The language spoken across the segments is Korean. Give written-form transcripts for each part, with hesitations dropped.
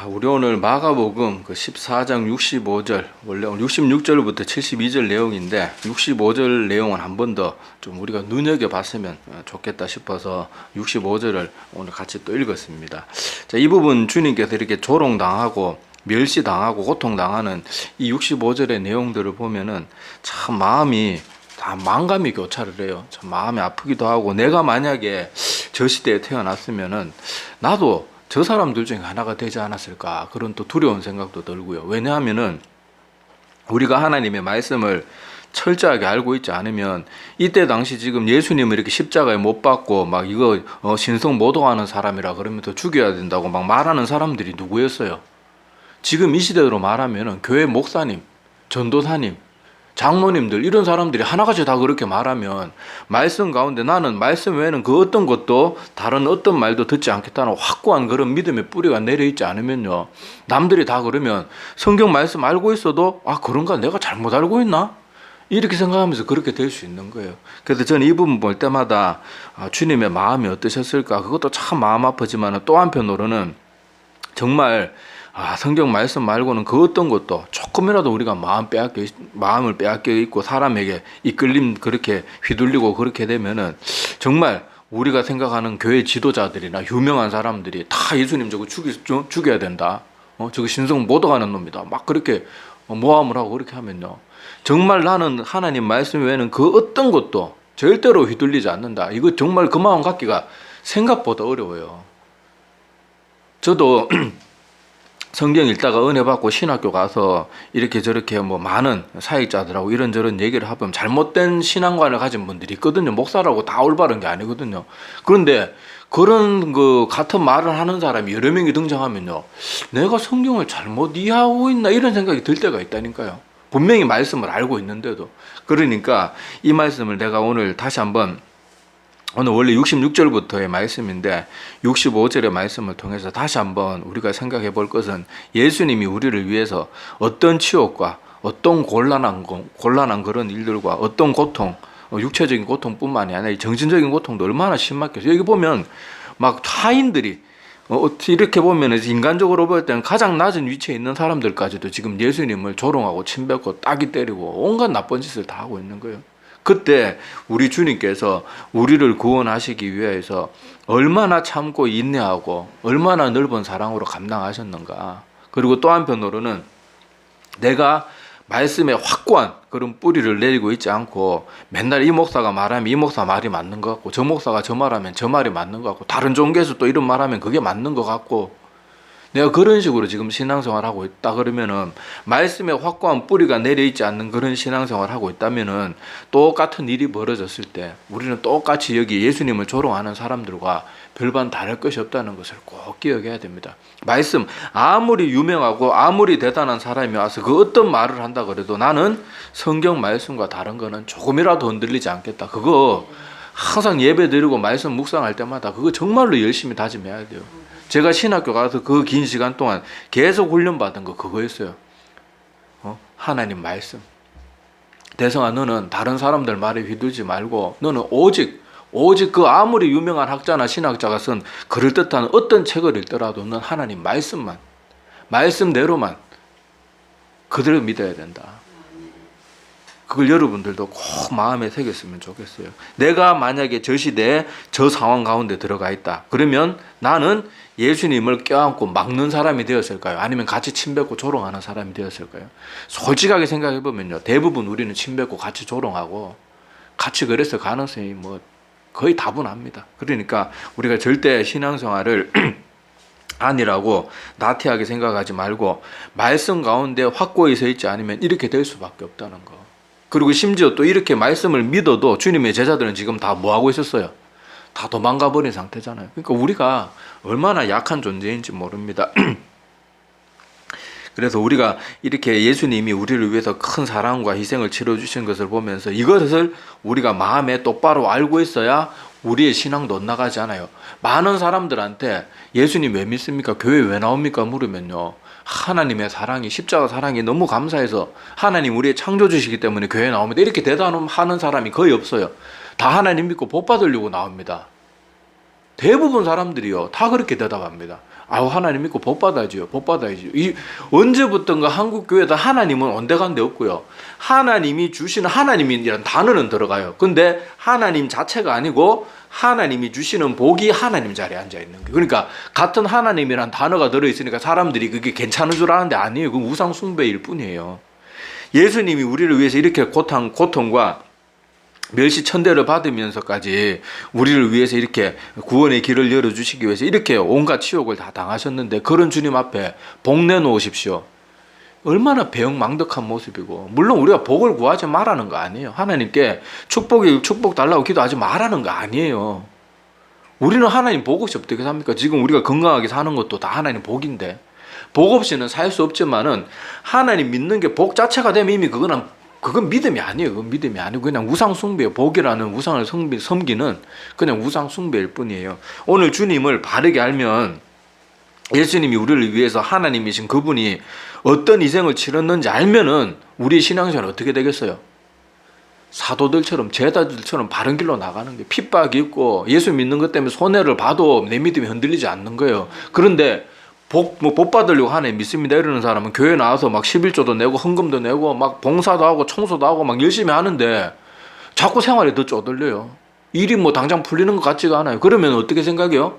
우리 오늘 마가복음 그 14장 65절, 원래 66절부터 72절 내용인데 65절 내용은 한 번 더 좀 우리가 눈여겨봤으면 좋겠다 싶어서 65절을 오늘 같이 또 읽었습니다. 자, 이 부분 주님께서 이렇게 조롱당하고 멸시당하고 고통당하는 이 65절의 내용들을 보면은 참 마음이 다 망감이 교차를 해요. 참 마음이 아프기도 하고, 내가 만약에 저 시대에 태어났으면은 나도 저 사람들 중에 하나가 되지 않았을까, 그런 또 두려운 생각도 들고요. 왜냐하면은 우리가 하나님의 말씀을 철저하게 알고 있지 않으면 이때 당시 지금 예수님을 이렇게 십자가에 못 박고 막 이거 신성 모독하는 사람이라 그러면서 죽여야 된다고 막 말하는 사람들이 누구였어요? 지금 이 시대로 말하면은 교회 목사님, 전도사님, 장로님들, 이런 사람들이 하나같이 다 그렇게 말하면, 말씀 가운데 나는 말씀 외에는 그 어떤 것도 다른 어떤 말도 듣지 않겠다는 확고한 그런 믿음의 뿌리가 내려있지 않으면요, 남들이 다 그러면 성경 말씀 알고 있어도 그런가, 내가 잘못 알고 있나? 이렇게 생각하면서 그렇게 될 수 있는 거예요. 그래서 저는 이 부분 볼 때마다 주님의 마음이 어떠셨을까, 그것도 참 마음 아프지만 또 한편으로는 정말 성경 말씀 말고는 그 어떤 것도 조금이라도 우리가 마음을 빼앗겨 있고 사람에게 이끌림 그렇게 휘둘리고 그렇게 되면은 정말 우리가 생각하는 교회 지도자들이나 유명한 사람들이 다 예수님 저거 죽여야 된다, 저거 신성 모독하는 놈이다, 막 그렇게 모함을 하고 그렇게 하면요, 정말 나는 하나님 말씀 외에는 그 어떤 것도 절대로 휘둘리지 않는다, 이거 정말 그 마음 갖기가 생각보다 어려워요. 저도 성경 읽다가 은혜 받고 신학교 가서 이렇게 저렇게 많은 사역자들하고 이런저런 얘기를 하면 잘못된 신앙관을 가진 분들이 있거든요. 목사라고 다 올바른 게 아니거든요. 그런데 그런 같은 말을 하는 사람이 여러 명이 등장하면요, 내가 성경을 잘못 이해하고 있나, 이런 생각이 들 때가 있다니까요. 분명히 말씀을 알고 있는데도. 그러니까 이 말씀을 내가 오늘 다시 한번, 오늘 원래 66절부터의 말씀인데 65절의 말씀을 통해서 다시 한번 우리가 생각해 볼 것은, 예수님이 우리를 위해서 어떤 치욕과 어떤 곤란한 그런 일들과 어떤 고통, 육체적인 고통뿐만이 아니라 정신적인 고통도 얼마나 심하겠어요. 여기 보면 막 타인들이 이렇게 보면 인간적으로 볼 때는 가장 낮은 위치에 있는 사람들까지도 지금 예수님을 조롱하고 침뱉고 따기 때리고 온갖 나쁜 짓을 다 하고 있는 거예요. 그때 우리 주님께서 우리를 구원하시기 위해서 얼마나 참고 인내하고 얼마나 넓은 사랑으로 감당하셨는가. 그리고 또 한편으로는 내가 말씀에 확고한 그런 뿌리를 내리고 있지 않고 맨날 이 목사가 말하면 이 목사 말이 맞는 것 같고, 저 목사가 저 말하면 저 말이 맞는 것 같고, 다른 종교에서 또 이런 말하면 그게 맞는 것 같고, 내가 그런 식으로 지금 신앙생활 하고 있다 그러면은, 말씀에 확고한 뿌리가 내려있지 않는 그런 신앙생활 하고 있다면은 똑같은 일이 벌어졌을 때 우리는 똑같이 여기 예수님을 조롱하는 사람들과 별반 다를 것이 없다는 것을 꼭 기억해야 됩니다. 말씀 아무리 유명하고 아무리 대단한 사람이 와서 그 어떤 말을 한다 그래도 나는 성경 말씀과 다른 거는 조금이라도 흔들리지 않겠다, 그거 항상 예배 드리고 말씀 묵상할 때마다 그거 정말로 열심히 다짐해야 돼요. 제가 신학교 가서 그 긴 시간 동안 계속 훈련받은 거 그거였어요. 하나님 말씀. 대성아, 너는 다른 사람들 말에 휘둘지 말고 너는 오직 그 아무리 유명한 학자나 신학자가 쓴 그럴듯한 어떤 책을 읽더라도 넌 하나님 말씀대로만 그대로 믿어야 된다. 그걸 여러분들도 꼭 마음에 새겼으면 좋겠어요. 내가 만약에 저 시대에 저 상황 가운데 들어가 있다 그러면 나는 예수님을 껴안고 막는 사람이 되었을까요? 아니면 같이 침뱉고 조롱하는 사람이 되었을까요? 솔직하게 생각해 보면요, 대부분 우리는 침뱉고 같이 조롱하고 같이 그랬을 가능성이 거의 다분합니다. 그러니까 우리가 절대 신앙생활을 아니라고 나태하게 생각하지 말고 말씀 가운데 확고히 서 있지 않으면 이렇게 될 수밖에 없다는 거. 그리고 심지어 또 이렇게 말씀을 믿어도 주님의 제자들은 지금 다 뭐하고 있었어요? 다 도망가 버린 상태잖아요. 그러니까 우리가 얼마나 약한 존재인지 모릅니다. 그래서 우리가 이렇게 예수님이 우리를 위해서 큰 사랑과 희생을 치러주신 것을 보면서 이것을 우리가 마음에 똑바로 알고 있어야 우리의 신앙도 엇나가지 않아요. 많은 사람들한테 예수님 왜 믿습니까? 교회 왜 나옵니까? 물으면요, 하나님의 사랑이, 십자가 사랑이 너무 감사해서 하나님 우리의 창조주시기 때문에 교회 나옵니다, 이렇게 대답하는 사람이 거의 없어요. 다 하나님 믿고 복 받으려고 나옵니다. 대부분 사람들이요 다 그렇게 대답합니다. 아우 하나님 믿고 복 받아야지요. 복 받아야지요. 이 언제부턴가 한국 교회다 하나님은 온데간데 없고요. 하나님이 주시는 하나님이라는 단어는 들어가요. 근데 하나님 자체가 아니고 하나님이 주시는 복이 하나님 자리에 앉아 있는 거예요. 그러니까 같은 하나님이란 단어가 들어 있으니까 사람들이 그게 괜찮은 줄 아는데 아니에요. 그건 우상 숭배일 뿐이에요. 예수님이 우리를 위해서 이렇게 고통과 멸시천대를 받으면서까지 우리를 위해서 이렇게 구원의 길을 열어주시기 위해서 이렇게 온갖 치욕을 다 당하셨는데 그런 주님 앞에 복 내놓으십시오. 얼마나 배영망덕한 모습이고, 물론 우리가 복을 구하지 말라는 거 아니에요. 하나님께 축복 달라고 기도하지 말라는 거 아니에요. 우리는 하나님 복 없이 어떻게 삽니까? 지금 우리가 건강하게 사는 것도 다 하나님 복인데, 복 없이는 살 수 없지만은 하나님 믿는 게 복 자체가 되면 이미 그건 믿음이 아니에요. 그건 믿음이 아니고 그냥 우상 숭배예요. 복이라는 우상을 섬기는 그냥 우상 숭배일 뿐이에요. 오늘 주님을 바르게 알면, 예수님이 우리를 위해서 하나님이신 그분이 어떤 희생을 치렀는지 알면은 우리 신앙생활 어떻게 되겠어요? 사도들처럼, 제자들처럼 바른 길로 나가는 게, 핍박이 있고 예수 믿는 것 때문에 손해를 봐도 내 믿음이 흔들리지 않는 거예요. 그런데 복 받으려고 하나님 믿습니다 이러는 사람은 교회 나와서 막 11조도 내고 헌금도 내고 막 봉사도 하고 청소도 하고 막 열심히 하는데 자꾸 생활이 더 쪼들려요. 일이 뭐 당장 풀리는 것 같지가 않아요. 그러면 어떻게 생각해요?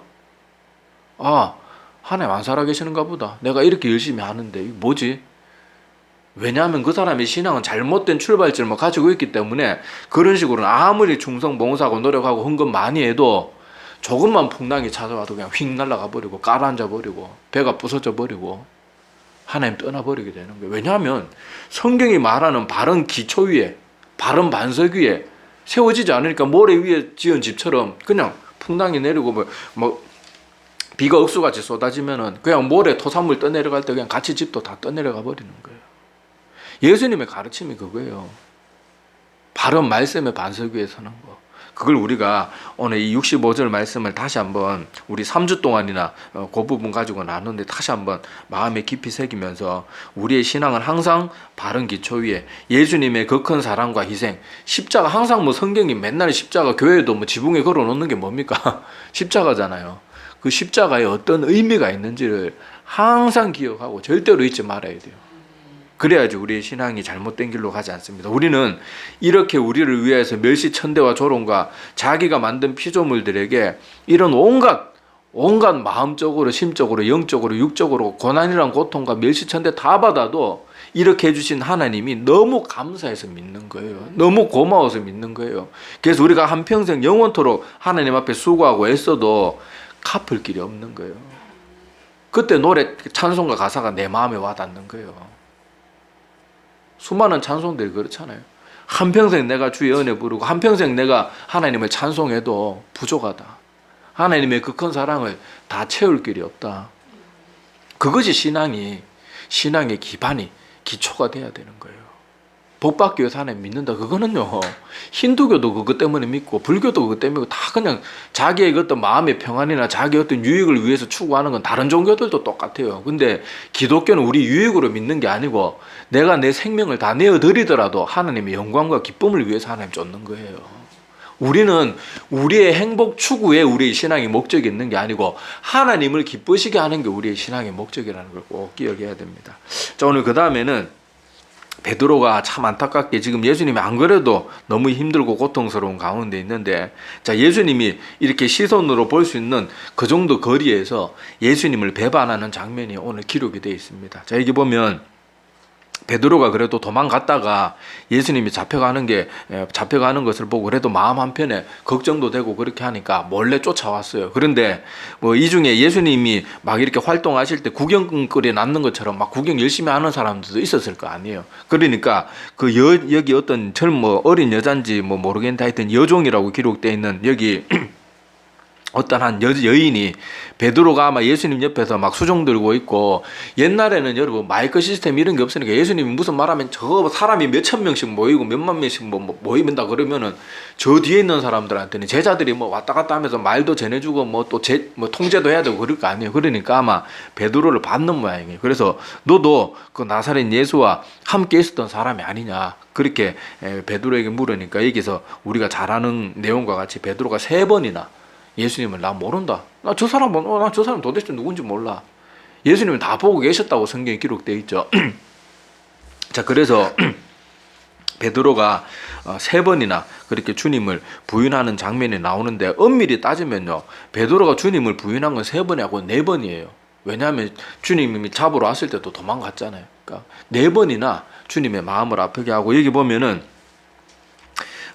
아, 하나님 안 살아계시는가 보다. 내가 이렇게 열심히 하는데 이게 뭐지? 왜냐하면 그 사람의 신앙은 잘못된 출발점을 가지고 있기 때문에 그런 식으로는 아무리 충성 봉사하고 노력하고 헌금 많이 해도 조금만 풍랑이 찾아와도 그냥 휙 날아가 버리고 깔아앉아 버리고 배가 부서져 버리고 하나님 떠나버리게 되는 거예요. 왜냐하면 성경이 말하는 바른 기초 위에, 바른 반석 위에 세워지지 않으니까 모래 위에 지은 집처럼 그냥 풍랑이 내리고 뭐 비가 억수같이 쏟아지면은 그냥 모래 토산물 떠내려갈 때 그냥 같이 집도 다 떠내려가 버리는 거예요. 예수님의 가르침이 그거예요. 바른 말씀의 반석 위에 서는 거. 그걸 우리가 오늘 이 65절 말씀을 다시 한번 우리 3주 동안이나 그 부분 가지고 나누는데 다시 한번 마음에 깊이 새기면서 우리의 신앙은 항상 바른 기초 위에 예수님의 그 큰 사랑과 희생, 십자가, 항상 뭐 성경이 맨날 십자가, 교회도 뭐 지붕에 걸어 놓는 게 뭡니까? 십자가잖아요. 그 십자가에 어떤 의미가 있는지를 항상 기억하고 절대로 잊지 말아야 돼요. 그래야지 우리의 신앙이 잘못된 길로 가지 않습니다. 우리는 이렇게 우리를 위해서 멸시천대와 조롱과 자기가 만든 피조물들에게 이런 온갖 마음적으로, 심적으로, 영적으로, 육적으로 고난이란 고통과 멸시천대 다 받아도 이렇게 해주신 하나님이 너무 감사해서 믿는 거예요. 너무 고마워서 믿는 거예요. 그래서 우리가 한평생 영원토록 하나님 앞에 수고하고 애써도 갚을 길이 없는 거예요. 그때 노래 찬송가 가사가 내 마음에 와닿는 거예요. 수많은 찬송들이 그렇잖아요. 한평생 내가 주의 은혜 부르고 한평생 내가 하나님을 찬송해도 부족하다. 하나님의 그 큰 사랑을 다 채울 길이 없다. 그것이 신앙의 기반이, 기초가 돼야 되는 거예요. 복받기 위해서 하나님 믿는다. 그거는요, 힌두교도 그것 때문에 믿고 불교도 그것 때문에 믿고 다 그냥 자기의 어떤 마음의 평안이나 자기의 어떤 유익을 위해서 추구하는 건 다른 종교들도 똑같아요. 근데 기독교는 우리 유익으로 믿는 게 아니고 내가 내 생명을 다 내어드리더라도 하나님의 영광과 기쁨을 위해서 하나님 쫓는 거예요. 우리는 우리의 행복 추구에 우리의 신앙의 목적이 있는 게 아니고 하나님을 기쁘시게 하는 게 우리의 신앙의 목적이라는 걸 꼭 기억해야 됩니다. 자, 오늘 그 다음에는 베드로가 참 안타깝게 지금 예수님이 안 그래도 너무 힘들고 고통스러운 가운데 있는데, 자, 예수님이 이렇게 시선으로 볼 수 있는 그 정도 거리에서 예수님을 배반하는 장면이 오늘 기록이 되어 있습니다. 자, 여기 보면 베드로가 그래도 도망갔다가 예수님이 잡혀가는 것을 보고 그래도 마음 한편에 걱정도 되고 그렇게 하니까 몰래 쫓아왔어요. 그런데 뭐 이 중에 예수님이 막 이렇게 활동하실 때 구경거리에 남는 것처럼 막 구경 열심히 하는 사람들도 있었을 거 아니에요. 그러니까 여기 어떤 어린 여잔지 뭐 모르겠는데 하여튼 여종이라고 기록되어 있는 여기 어떤 한 여인이 베드로가 아마 예수님 옆에서 막 수종 들고 있고, 옛날에는 여러분 마이크 시스템 이런 게 없으니까 예수님이 무슨 말하면 저 사람이 몇천 명씩 모이고 몇만 명씩 모이면다 그러면은 저 뒤에 있는 사람들한테는 제자들이 뭐 왔다 갔다 하면서 말도 전해주고 뭐 통제도 해야 되고 그럴 거 아니에요. 그러니까 아마 베드로를 받는 모양이에요. 그래서 너도 그 나사렛 예수와 함께 있었던 사람이 아니냐 그렇게 베드로에게 물으니까, 여기서 우리가 잘 아는 내용과 같이 베드로가 3번이나 예수님을 나 모른다. 나 저 사람 도대체 누군지 몰라. 예수님은 다 보고 계셨다고 성경에 기록되어 있죠. 자, 그래서 베드로가 3번이나 그렇게 주님을 부인하는 장면이 나오는데 엄밀히 따지면요, 베드로가 주님을 부인한 건 3번이고 4번이에요. 왜냐하면 주님이 잡으러 왔을 때도 도망갔잖아요. 그러니까 4번이나 주님의 마음을 아프게 하고, 여기 보면은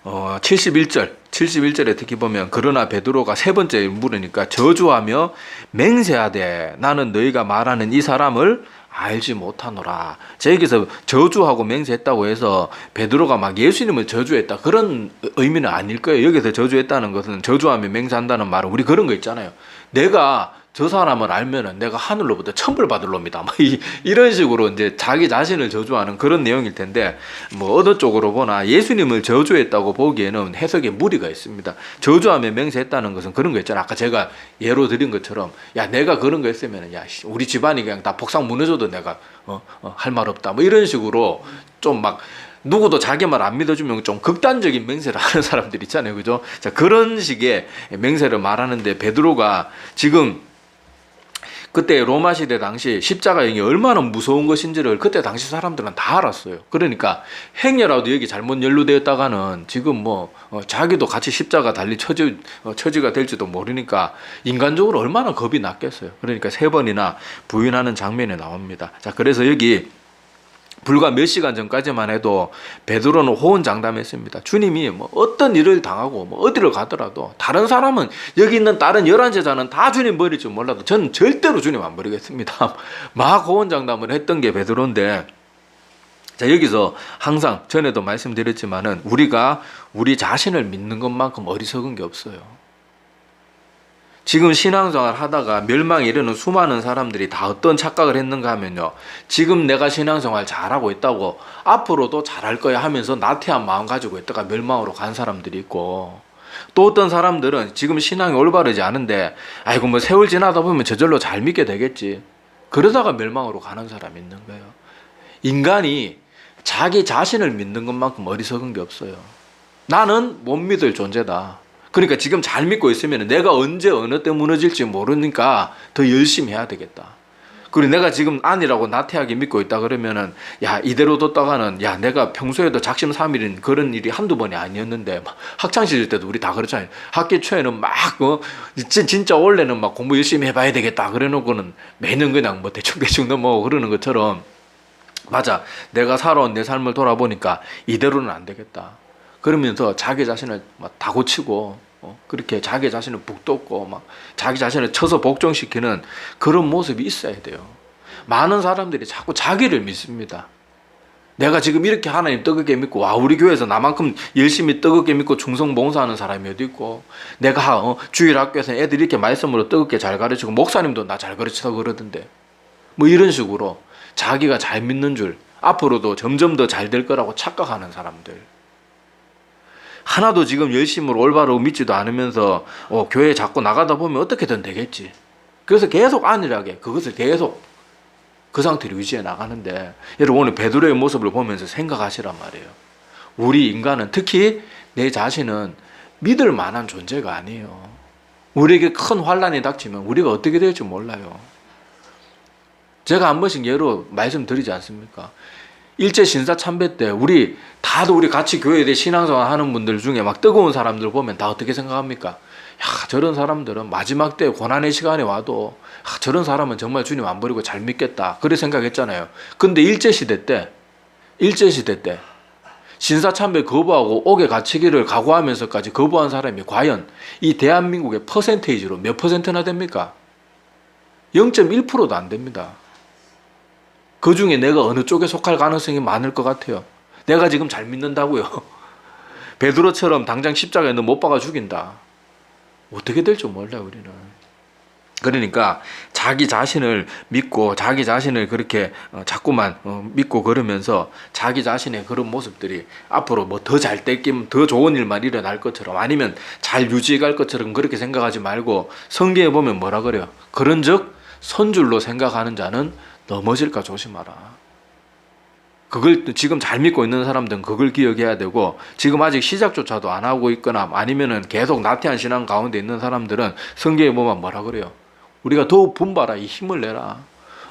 71절에 특히 보면, 그러나 베드로가 3번째 물으니까 저주하며 맹세하되 나는 너희가 말하는 이 사람을 알지 못하노라. 자, 여기서 저주하고 맹세했다고 해서 베드로가 막 예수님을 저주했다, 그런 의미는 아닐 거예요. 여기서 저주했다는 것은, 저주하며 맹세한다는 말은 우리 그런 거 있잖아요. 내가 저 사람을 알면은 내가 하늘로부터 천벌 받을 놈이다, 뭐 이런 식으로 이제 자기 자신을 저주하는 그런 내용일 텐데, 뭐 어느 쪽으로 보나 예수님을 저주했다고 보기에는 해석에 무리가 있습니다. 저주하며 맹세했다는 것은 그런 거 있잖아. 아까 제가 예로 드린 것처럼, 야, 내가 그런 거 했으면은, 야, 우리 집안이 그냥 다 복상 무너져도 내가 할 말 없다, 뭐 이런 식으로 좀 막 누구도 자기 말 안 믿어주면 좀 극단적인 맹세를 하는 사람들 있잖아요, 그죠? 자, 그런 식의 맹세를 말하는데, 베드로가 지금 그때 로마 시대 당시 십자가형이 얼마나 무서운 것인지를 그때 당시 사람들은 다 알았어요. 그러니까 행여라도 여기 잘못 연루되었다가는 지금 뭐 자기도 같이 십자가 달리 처지가 될지도 모르니까 인간적으로 얼마나 겁이 났겠어요. 그러니까 3번이나 부인하는 장면이 나옵니다. 자, 그래서 여기 불과 몇 시간 전까지만 해도 베드로는 호언장담했습니다. 주님이 뭐 어떤 일을 당하고 뭐 어디를 가더라도, 다른 사람은, 여기 있는 다른 11제자는 다 주님 버릴 줄 몰라도 저는 절대로 주님 안 버리겠습니다. 막 호언장담을 했던 게 베드로인데, 자, 여기서 항상 전에도 말씀드렸지만은 우리가 우리 자신을 믿는 것만큼 어리석은 게 없어요. 지금 신앙생활 하다가 멸망에 이르는 수많은 사람들이 다 어떤 착각을 했는가 하면요, 지금 내가 신앙생활 잘하고 있다고 앞으로도 잘할 거야 하면서 나태한 마음 가지고 있다가 멸망으로 간 사람들이 있고, 또 어떤 사람들은 지금 신앙이 올바르지 않은데, 아이고 뭐 세월 지나다 보면 저절로 잘 믿게 되겠지, 그러다가 멸망으로 가는 사람이 있는 거예요. 인간이 자기 자신을 믿는 것만큼 어리석은 게 없어요. 나는 못 믿을 존재다. 그러니까 지금 잘 믿고 있으면 내가 언제 어느 때 무너질지 모르니까 더 열심히 해야 되겠다. 그리고 내가 지금 아니라고 나태하게 믿고 있다 그러면은, 야, 이대로 뒀다가는, 야, 내가 평소에도 작심삼일인 그런 일이 한두 번이 아니었는데, 막 학창시절 때도 우리 다 그렇잖아요. 학기 초에는 막 진짜 원래는 막 공부 열심히 해봐야 되겠다 그래 놓고는 매년 그냥 뭐 대충 넘어가고 그러는 것처럼, 맞아, 내가 살아온 내 삶을 돌아보니까 이대로는 안 되겠다 그러면서 자기 자신을 막 다고치고, 그렇게 자기 자신을 북돋고 막 자기 자신을 쳐서 복종시키는 그런 모습이 있어야 돼요. 많은 사람들이 자꾸 자기를 믿습니다. 내가 지금 이렇게 하나님 뜨겁게 믿고, 와, 우리 교회에서 나만큼 열심히 뜨겁게 믿고 충성 봉사하는 사람이 어디 있고, 내가 주일 학교에서 애들 이렇게 말씀으로 뜨겁게 잘 가르치고, 목사님도 나 잘 가르치다고 그러던데, 뭐 이런 식으로 자기가 잘 믿는 줄, 앞으로도 점점 더 잘 될 거라고 착각하는 사람들, 하나도 지금 열심으로 올바로 믿지도 않으면서 교회 자꾸 나가다 보면 어떻게든 되겠지, 그래서 계속 안일하게 그것을 계속 그 상태를 유지해 나가는데, 여러분 오늘 베드로의 모습을 보면서 생각하시란 말이에요. 우리 인간은, 특히 내 자신은 믿을 만한 존재가 아니에요. 우리에게 큰 환란이 닥치면 우리가 어떻게 될지 몰라요. 제가 한 번씩 예로 말씀드리지 않습니까? 일제 신사 참배 때 우리 같이 교회에 신앙생활 하는 분들 중에 막 뜨거운 사람들 보면 다 어떻게 생각합니까? 야, 저런 사람들은 마지막 때 고난의 시간에 와도, 저런 사람은 정말 주님 안 버리고 잘 믿겠다, 그래 생각했잖아요. 근데 일제시대 때 신사 참배 거부하고 옥에 갇히기를 각오하면서까지 거부한 사람이 과연 이 대한민국의 퍼센테이지로 몇 퍼센트나 됩니까? 0.1%도 안 됩니다. 그 중에 내가 어느 쪽에 속할 가능성이 많을 것 같아요? 내가 지금 잘 믿는다고요? 베드로처럼 당장 십자가에 너 못 박아 죽인다, 어떻게 될 줄 몰라요, 우리는. 그러니까 자기 자신을 믿고 자기 자신을 그렇게 자꾸만 믿고 그러면서 자기 자신의 그런 모습들이 앞으로 뭐 더 잘 땡기면 더 좋은 일만 일어날 것처럼, 아니면 잘 유지해 갈 것처럼 그렇게 생각하지 말고, 성경에 보면 뭐라 그래요? 그런즉 선줄로 생각하는 자는 넘어질까 조심하라. 그걸 지금 잘 믿고 있는 사람들은 그걸 기억해야 되고, 지금 아직 시작조차도 안 하고 있거나 아니면은 계속 나태한 신앙 가운데 있는 사람들은 성경에 보면 뭐라 그래요? 우리가 더욱 분발하 이 힘을 내라.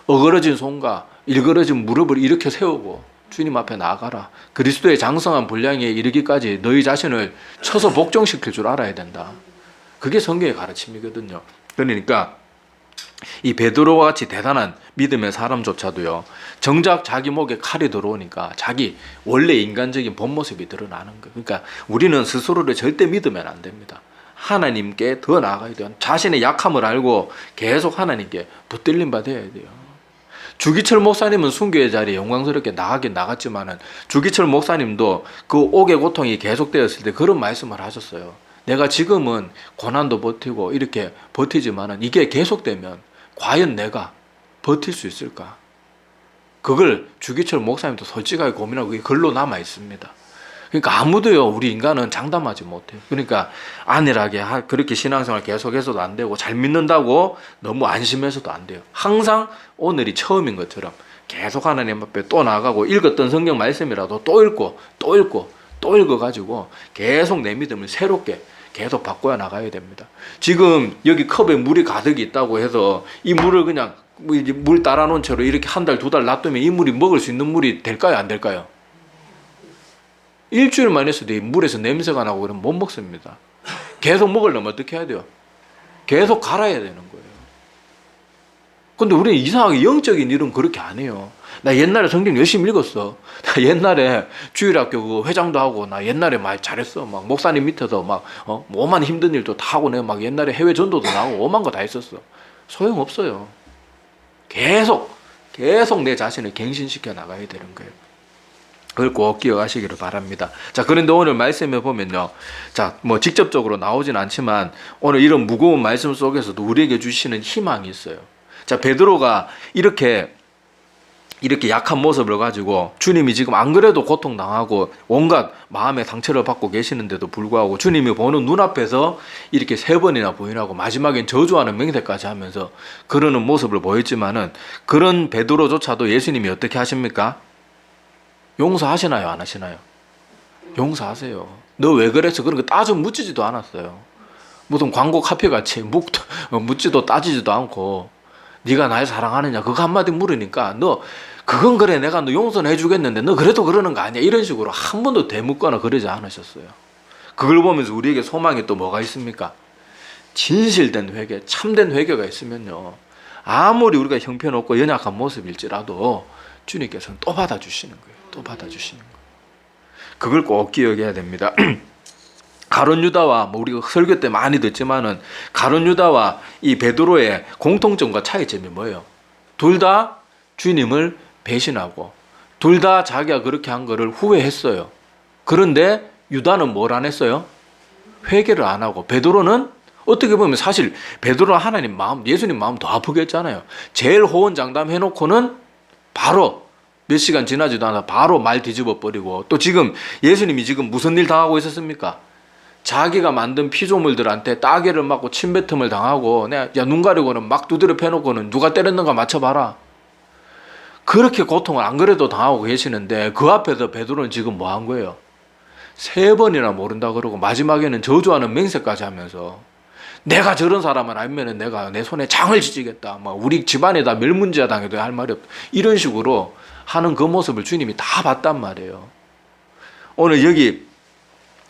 어그러진 손과 일그러진 무릎을 일으켜 세우고 주님 앞에 나아가라. 그리스도의 장성한 분량에 이르기까지 너희 자신을 쳐서 복종시킬 줄 알아야 된다. 그게 성경의 가르침이거든요. 그러니까 이 베드로와 같이 대단한 믿음의 사람조차도요, 정작 자기 목에 칼이 들어오니까 자기 원래 인간적인 본 모습이 드러나는 거예요. 그러니까 우리는 스스로를 절대 믿으면 안 됩니다. 하나님께 더 나아가야 돼요. 자신의 약함을 알고 계속 하나님께 붙들림 받아야 돼요. 주기철 목사님은 순교의 자리에 영광스럽게 나가긴 나갔지만은 주기철 목사님도 그 옥의 고통이 계속되었을 때 그런 말씀을 하셨어요. 내가 지금은 고난도 버티고 이렇게 버티지만은 이게 계속되면 과연 내가 버틸 수 있을까? 그걸 주기철 목사님도 솔직하게 고민하고 그게 글로 남아 있습니다. 그러니까 아무도요, 우리 인간은 장담하지 못해요. 그러니까 안일하게 그렇게 신앙생활 계속해서도 안 되고 잘 믿는다고 너무 안심해서도 안 돼요. 항상 오늘이 처음인 것처럼 계속 하나님 앞에 또 나가고 읽었던 성경 말씀이라도 또 읽고 또 읽고 또 읽어가지고 계속 내 믿음을 새롭게 계속 바꿔야 나가야 됩니다. 지금 여기 컵에 물이 가득 있다고 해서 이 물을 그냥 물 따라놓은 채로 이렇게 한 달, 두 달 놔두면 이 물이 먹을 수 있는 물이 될까요? 안 될까요? 일주일만 있어도 이 물에서 냄새가 나고 그러면 못 먹습니다. 계속 먹으려면 어떻게 해야 돼요? 계속 갈아야 되는 거예요. 근데 우리는 이상하게 영적인 일은 그렇게 안 해요. 나 옛날에 성경 열심히 읽었어. 나 옛날에 주일학교 그 회장도 하고, 나 옛날에 말 잘했어. 막 목사님 밑에서 막 오만 힘든 일도 다 하고, 내가 막 옛날에 해외 전도도 나오고 오만 거 다 했었어. 소용없어요. 계속 내 자신을 갱신시켜 나가야 되는 거예요. 그걸 꼭 기억하시기를 바랍니다. 자, 그런데 오늘 말씀해 보면요. 자, 뭐 직접적으로 나오진 않지만 오늘 이런 무거운 말씀 속에서도 우리에게 주시는 희망이 있어요. 자, 베드로가 이렇게 약한 모습을 가지고 주님이 지금 안 그래도 고통당하고 온갖 마음의 상처를 받고 계시는데도 불구하고 주님이 보는 눈앞에서 이렇게 3번이나 부인하고 마지막엔 저주하는 맹세까지 하면서 그러는 모습을 보였지만은 그런 베드로조차도 예수님이 어떻게 하십니까? 용서하시나요? 안 하시나요? 용서하세요. 너 왜 그랬어? 그런 거 따져 묻지도 않았어요. 무슨 광고 카피같이 묻지도 따지지도 않고 네가 날 사랑하느냐 그거 한마디 물으니까 너 그건 그래 내가 너 용서는 해주겠는데 너 그래도 그러는 거 아니야 이런 식으로 한 번도 대묻거나 그러지 않으셨어요. 그걸 보면서 우리에게 소망이 또 뭐가 있습니까? 진실된 회개, 참된 회개가 있으면요, 아무리 우리가 형편없고 연약한 모습일지라도 주님께서는 또 받아주시는 거예요. 또 받아주시는 거예요. 그걸 꼭 기억해야 됩니다. 가룟 유다와 뭐 우리가 설교 때 많이 듣지만은 가룟 유다와 이 베드로의 공통점과 차이점이 뭐예요? 둘 다 주님을 배신하고 둘 다 자기가 그렇게 한 거를 후회했어요. 그런데 유다는 뭘 안 했어요? 회개를 안 하고 베드로는 어떻게 보면 사실 베드로는 하나님 마음, 예수님 마음 더 아프게 했잖아요. 제일 호언장담 해놓고는 바로 몇 시간 지나지도 않아 바로 말 뒤집어 버리고 또 지금 예수님이 지금 무슨 일 당하고 있었습니까? 자기가 만든 피조물들한테 따개를 맞고 침뱉음을 당하고 야 눈 가리고는 막 두드려 패놓고는 누가 때렸는가 맞춰봐라. 그렇게 고통을 안 그래도 당하고 계시는데 그 앞에서 베드로는 지금 뭐 한 거예요? 3번이나 모른다 그러고 마지막에는 저주하는 맹세까지 하면서 내가 저런 사람을 알면은 내가 내 손에 장을 지지겠다. 막 우리 집안에다 멸문지하 당해도 할 말이 없다. 이런 식으로 하는 그 모습을 주님이 다 봤단 말이에요. 오늘 여기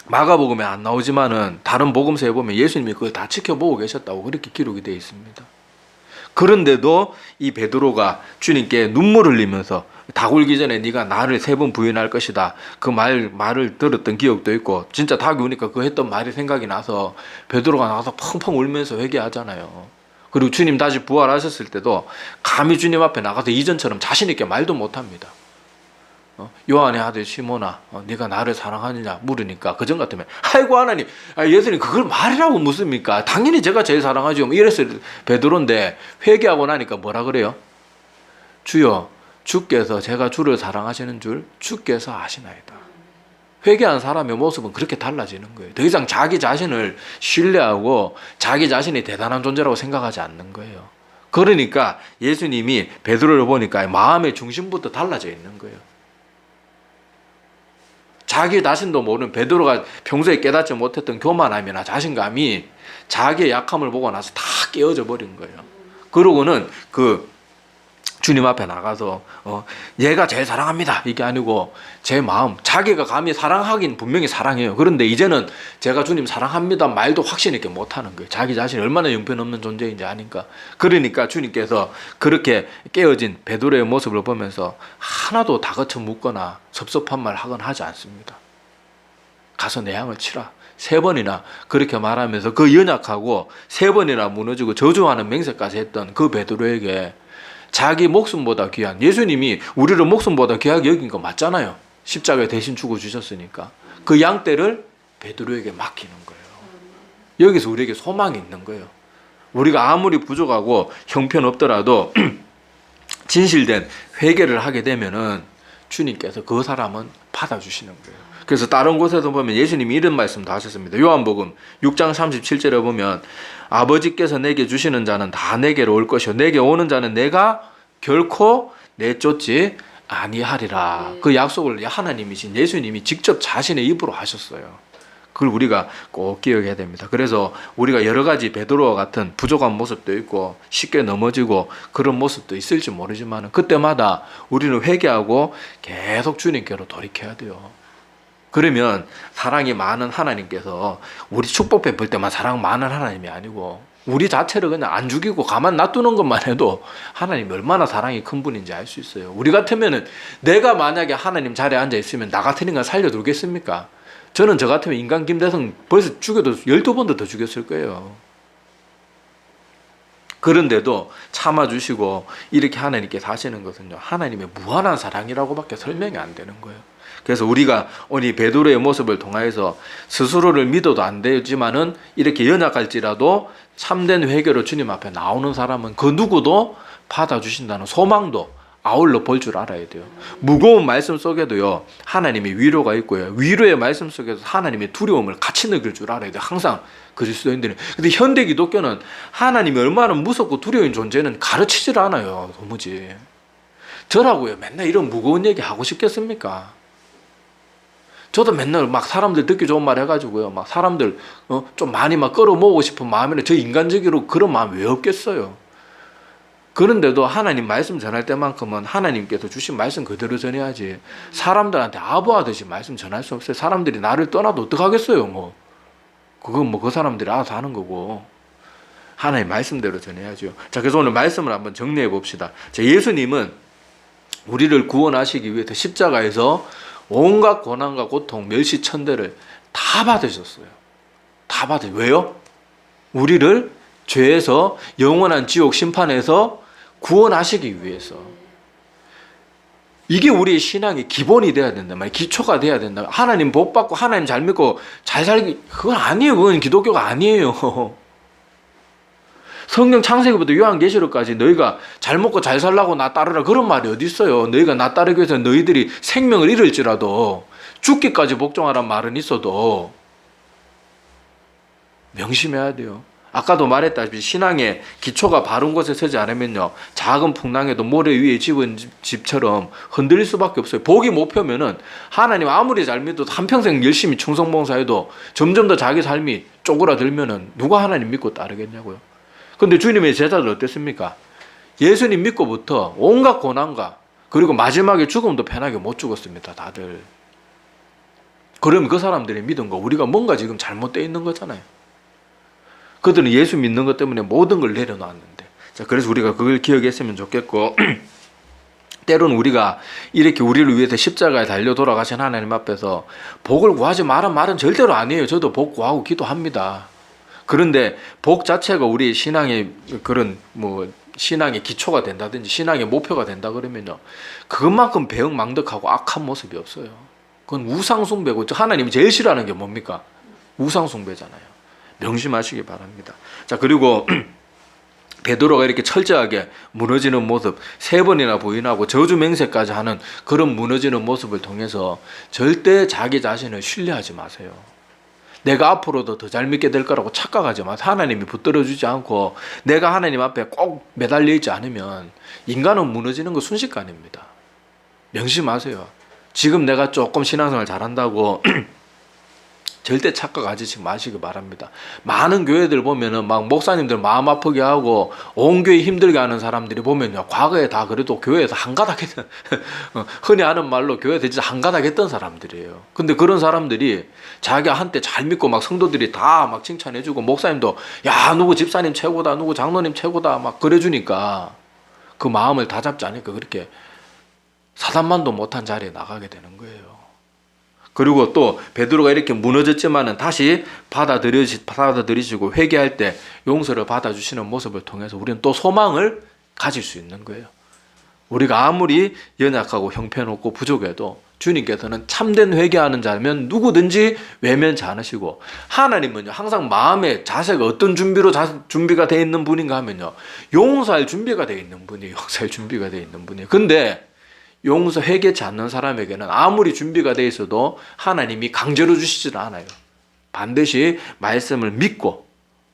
마가복음에 안 나오지만은 다른 복음서에 보면 예수님이 그걸 다 지켜보고 계셨다고 그렇게 기록이 되어 있습니다. 그런데도 이 베드로가 주님께 눈물을 흘리면서 닭 울기 전에 네가 나를 3번 부인할 것이다. 그 말을 들었던 기억도 있고 진짜 닭이 우니까 그 했던 말이 생각이 나서 베드로가 나가서 펑펑 울면서 회개하잖아요. 그리고 주님 다시 부활하셨을 때도 감히 주님 앞에 나가서 이전처럼 자신 있게 말도 못합니다. 요한의 아들 시몬아 네가 나를 사랑하느냐 물으니까 그전 같으면 아이고 하나님 예수님 그걸 말이라고 묻습니까? 당연히 제가 제일 사랑하죠. 이랬을 베드로인데 회개하고 나니까 뭐라 그래요? 주여 주께서 제가 주를 사랑하시는 줄 주께서 아시나이다. 회개한 사람의 모습은 그렇게 달라지는 거예요. 더 이상 자기 자신을 신뢰하고 자기 자신이 대단한 존재라고 생각하지 않는 거예요. 그러니까 예수님이 베드로를 보니까 마음의 중심부터 달라져 있는 거예요. 자기 자신도 모르는 베드로가 평소에 깨닫지 못했던 교만함이나 자신감이 자기의 약함을 보고 나서 다 깨어져 버린 거예요. 그러고는 그 주님 앞에 나가서 얘가 제일 사랑합니다 이게 아니고 제 마음, 자기가 감히 사랑하긴 분명히 사랑해요. 그런데 이제는 제가 주님 사랑합니다 말도 확신 있게 못하는 거예요. 자기 자신이 얼마나 형편없는 존재인지 아니까. 그러니까 주님께서 그렇게 깨어진 베드로의 모습을 보면서 하나도 다그쳐 묻거나 섭섭한 말 하거나 하지 않습니다. 가서 내 양을 치라 3번이나 그렇게 말하면서 그 연약하고 3번이나 무너지고 저주하는 맹세까지 했던 그 베드로에게 자기 목숨보다 귀한, 예수님이 우리를 목숨보다 귀하게 여긴 거 맞잖아요. 십자가에 대신 죽어주셨으니까 그 양떼를 베드로에게 맡기는 거예요. 여기서 우리에게 소망이 있는 거예요. 우리가 아무리 부족하고 형편없더라도 진실된 회개를 하게 되면은 주님께서 그 사람은 받아주시는 거예요. 그래서 다른 곳에서 보면 예수님이 이런 말씀도 하셨습니다. 요한복음 6장 37절에 보면 아버지께서 내게 주시는 자는 다 내게로 올 것이요 내게 오는 자는 내가 결코 내쫓지 아니하리라. 그 약속을 하나님이신 예수님이 직접 자신의 입으로 하셨어요. 그걸 우리가 꼭 기억해야 됩니다. 그래서 우리가 여러 가지 베드로와 같은 부족한 모습도 있고 쉽게 넘어지고 그런 모습도 있을지 모르지만 그때마다 우리는 회개하고 계속 주님께로 돌이켜야 돼요. 그러면 사랑이 많은 하나님께서 우리 축복 베풀 때만 사랑 많은 하나님이 아니고 우리 자체를 그냥 안 죽이고 가만 놔두는 것만 해도 하나님이 얼마나 사랑이 큰 분인지 알 수 있어요. 우리 같으면은 내가 만약에 하나님 자리에 앉아 있으면 나 같은 인간 살려두겠습니까? 저는 저 같으면 인간 김대성 벌써 죽여도 12번도 더 죽였을 거예요. 그런데도 참아주시고 이렇게 하나님께 사시는 것은요 하나님의 무한한 사랑이라고밖에 설명이 안 되는 거예요. 그래서 우리가 오늘 베드로의 모습을 통하여서 스스로를 믿어도 안 되지만은 이렇게 연약할지라도 참된 회개로 주님 앞에 나오는 사람은 그 누구도 받아주신다는 소망도 아울러 볼 줄 알아야 돼요. 무거운 말씀 속에도요 하나님의 위로가 있고요 위로의 말씀 속에서 하나님의 두려움을 같이 느낄 줄 알아야 돼요. 항상 그리스도인들은. 근데 현대 기독교는 하나님이 얼마나 무섭고 두려운 존재는 가르치질 않아요. 도무지. 저라고요 맨날 이런 무거운 얘기 하고 싶겠습니까? 저도 맨날 막 사람들 듣기 좋은 말 해가지고요 막 사람들 좀 많이 막 끌어모으고 싶은 마음에는 저 인간적으로 그런 마음 왜 없겠어요. 그런데도 하나님 말씀 전할 때만큼은 하나님께서 주신 말씀 그대로 전해야지 사람들한테 아부하듯이 말씀 전할 수 없어요. 사람들이 나를 떠나도 어떡하겠어요. 뭐 그건 뭐 그 사람들이 알아서 하는 거고 하나님 말씀대로 전해야죠. 자, 그래서 오늘 말씀을 한번 정리해 봅시다. 자, 예수님은 우리를 구원하시기 위해서 십자가에서 온갖 고난과 고통, 멸시천대를 다 받으셨어요. 다 받으셨어요. 왜요? 우리를 죄에서 영원한 지옥 심판에서 구원하시기 위해서. 이게 우리의 신앙의 기본이 돼야 된다 말이에요. 기초가 돼야 된다. 하나님 복 받고 하나님 잘 믿고 잘 살기 그건 아니에요. 그건 기독교가 아니에요. 성경 창세기부터 요한계시록까지 너희가 잘 먹고 잘 살라고 나 따르라 그런 말이 어디 있어요. 너희가 나 따르기 위해서 너희들이 생명을 잃을지라도 죽기까지 복종하란 말은 있어도 명심해야 돼요. 아까도 말했다시피 신앙의 기초가 바른 곳에 서지 않으면요 작은 풍랑에도 모래 위에 집은 집처럼 흔들릴 수밖에 없어요. 복이 못 펴면은 하나님 아무리 잘 믿어도 한평생 열심히 충성봉사해도 점점 더 자기 삶이 쪼그라들면은 누가 하나님 믿고 따르겠냐고요. 근데 주님의 제자들 어땠습니까? 예수님 믿고부터 온갖 고난과 그리고 마지막에 죽음도 편하게 못 죽었습니다. 다들. 그러면 그 사람들이 믿은 거 우리가 뭔가 지금 잘못되어 있는 거잖아요. 그들은 예수 믿는 것 때문에 모든 걸 내려놨는데. 자, 그래서 우리가 그걸 기억했으면 좋겠고 때로는 우리가 이렇게 우리를 위해서 십자가에 달려 돌아가신 하나님 앞에서 복을 구하지 마란 말은 절대로 아니에요. 저도 복 구하고 기도합니다. 그런데 복 자체가 우리 신앙의 그런 신앙의 기초가 된다든지 신앙의 목표가 된다 그러면요 그것만큼 배은망덕하고 악한 모습이 없어요. 그건 우상숭배고 하나님이 제일 싫어하는 게 뭡니까? 우상숭배잖아요. 명심하시기 바랍니다. 자, 그리고 베드로가 이렇게 철저하게 무너지는 모습 3번이나 부인하고 저주 맹세까지 하는 그런 무너지는 모습을 통해서 절대 자기 자신을 신뢰하지 마세요. 내가 앞으로도 더 잘 믿게 될 거라고 착각하지 마세요. 하나님이 붙들어주지 않고 내가 하나님 앞에 꼭 매달려 있지 않으면 인간은 무너지는 거 순식간입니다. 명심하세요. 지금 내가 조금 신앙생활 잘한다고 절대 착각하지 마시기 바랍니다. 많은 교회들 보면은 막 목사님들 마음 아프게 하고 온 교회 힘들게 하는 사람들이 보면요, 과거에 다 그래도 교회에서 한가닥 했던 흔히 하는 말로 교회에서 진짜 한가닥 했던 사람들이에요. 근데 그런 사람들이 자기가 한때 잘 믿고 막 성도들이 다 막 칭찬해주고 목사님도 야 누구 집사님 최고다, 누구 장로님 최고다 막 그래주니까 그 마음을 다잡지 않으니까 그렇게 사단만도 못한 자리에 나가게 되는 거예요. 그리고 또 베드로가 이렇게 무너졌지만은 다시 받아들이시고 회개할 때 용서를 받아주시는 모습을 통해서 우리는 또 소망을 가질 수 있는 거예요. 우리가 아무리 연약하고 형편없고 부족해도 주님께서는 참된 회개하는 자면 누구든지 외면치 않으시고, 하나님은요 항상 마음의 자세가 어떤 준비가 되어 있는 분인가 하면요, 용서할 준비가 되어 있는 분이에요. 용서할 준비가 되어 있는 분이에요. 근데 용서 회개치 않는 사람에게는 아무리 준비가 되어 있어도 하나님이 강제로 주시질 않아요. 반드시 말씀을 믿고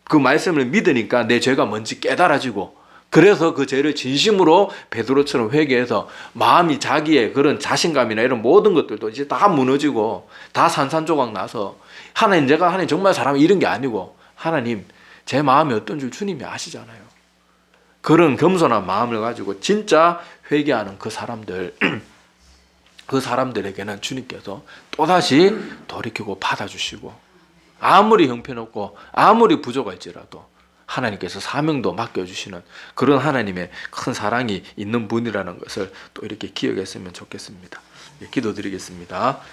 그 말씀을 믿으니까 내 죄가 뭔지 깨달아지고, 그래서 그 죄를 진심으로 베드로처럼 회개해서 마음이 자기의 그런 자신감이나 이런 모든 것들도 이제 다 무너지고 다 산산조각 나서 하나님, 제가 하나님 정말 사람이 이런 게 아니고 하나님 제 마음이 어떤 줄 주님이 아시잖아요. 그런 겸손한 마음을 가지고 진짜 회개하는 그 사람들, 그 사람들에게는 주님께서 또다시 돌이키고 받아주시고, 아무리 형편없고 아무리 부족할지라도 하나님께서 사명도 맡겨주시는 그런 하나님의 큰 사랑이 있는 분이라는 것을 또 이렇게 기억했으면 좋겠습니다. 기도드리겠습니다.